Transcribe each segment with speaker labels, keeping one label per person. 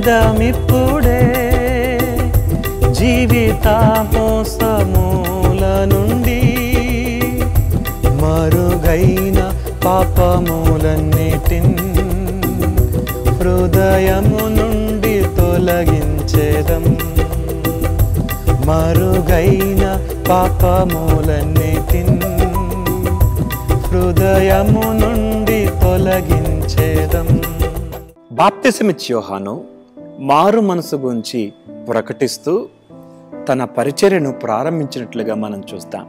Speaker 1: విడుదలొందేదమిప్పుడే జీవిత మోసముల నుండి, మరుగైన పాపములన్నిటిన్ హృదయము నుండి తొలగించేదం. మరుగైన పాపములన్నిటిన్ హృదయము నుండి తొలగించేదం. బాప్తిసమిచ్చే యోహాను మారు మనసు గురించి ప్రకటిస్తూ తన పరిచర్యను ప్రారంభించినట్లుగా మనం చూస్తాం.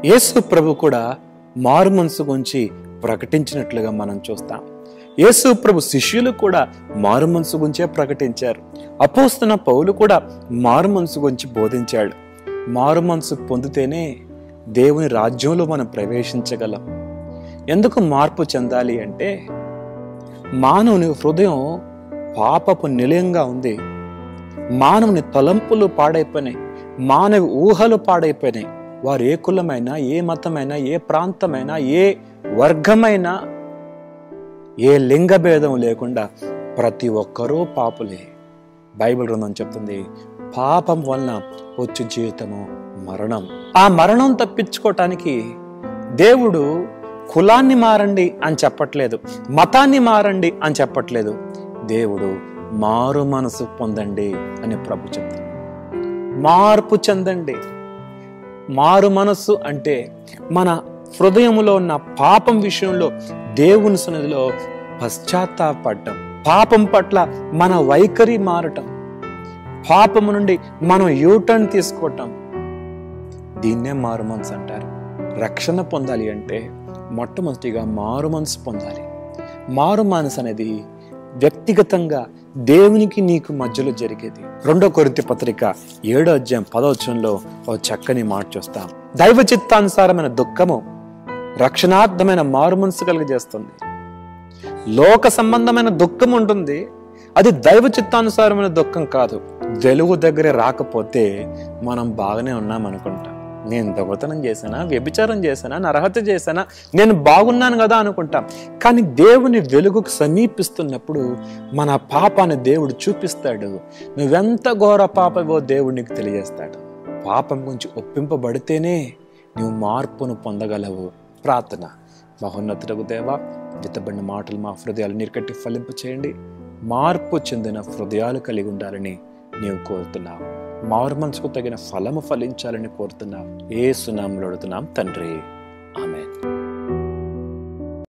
Speaker 1: యేసు ప్రభు కూడా మారు మనసు గురించి ప్రకటించినట్లుగా మనం చూస్తాం. యేసు ప్రభు శిష్యులు కూడా మారు మనసు గురించే ప్రకటించారు. అపోస్తలుడైన పౌలు కూడా మారు మనసు గురించి బోధించాడు. మారు మనసు పొందితేనే దేవుని రాజ్యంలో మనం ప్రవేశించగలం. ఎందుకు మార్పు చెందాలి అంటే, మానవుని హృదయం పాపపు నిలయంగా ఉంది. మానవుని తలంపులు పాడైపోయినాయి, మానవ ఊహలు పాడైపోయినాయి. వారు ఏ కులమైనా, ఏ మతమైనా, ఏ ప్రాంతమైనా, ఏ వర్గమైనా, ఏ లింగ భేదం లేకుండా ప్రతి ఒక్కరూ పాపులే. బైబిల్ గ్రంథం చెప్తుంది, పాపం వలన వచ్చు జీవితము మరణం. ఆ మరణం తప్పించుకోవటానికి దేవుడు కులాన్ని మారండి అని చెప్పట్లేదు, మతాన్ని మారండి అని చెప్పట్లేదు. దేవుడు మారు మనసు పొందండి అని ప్రభు చెప్తాడు. మార్పు చెందండి. మారు మనసు అంటే మన హృదయంలో ఉన్న పాపం విషయంలో దేవుని సన్నిధిలో పశ్చాత్తాపడటం, పాపం పట్ల మన వైఖరి మారటం, పాపము నుండి మనం యూటర్న్ తీసుకోవటం. దీన్నే మారు మనసు అంటారు. రక్షణ పొందాలి అంటే మొట్టమొదటిగా మారు మనసు పొందాలి. మారు మనసు అనేది వ్యక్తిగతంగా దేవునికి నీకు మధ్యలో జరిగేది. 2 కొరింథీ పత్రిక 7వ అధ్యాయం 10వ వచనంలో ఓ చక్కని మాట చూస్తాం. దైవ చిత్తానుసారమైన దుఃఖము రక్షణార్థమైన మారు మనసు కలిగజేస్తుంది. లోక సంబంధమైన దుఃఖం ఉంటుంది, అది దైవ చిత్తానుసారమైన దుఃఖం కాదు. వెలుగు దగ్గరే రాకపోతే మనం బాగానే ఉన్నాం అనుకుంటాం. నేను దొంగతనం చేశానా, వ్యభిచారం చేశానా, నరహత్య చేశానా, నేను బాగున్నాను కదా అనుకుంటాం. కానీ దేవుని వెలుగుకు సమీపిస్తున్నప్పుడు మన పాపాన్ని దేవుడు చూపిస్తాడు. నువ్వెంత ఘోర పాపవో దేవుడు నీకు తెలియజేస్తాడు. పాపం గురించి ఒప్పింపబడితేనే నువ్వు మార్పును పొందగలవు. ప్రార్థన. మహోన్నతుడగు దేవా, విత్తబడిన మాటలు మా హృదయాలు నీరుకట్టి ఫలింపు చేయండి. మార్పు చెందిన హృదయాలు కలిగి ఉండాలని నీవు కోరుతున్నావు. మారు మనసుకు తగిన ఫలము ఫలించాలని కోరుతున్నావు. యేసు నామములో అడుగుతున్నాం తండ్రి, ఆమేన్.